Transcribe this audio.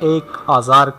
1000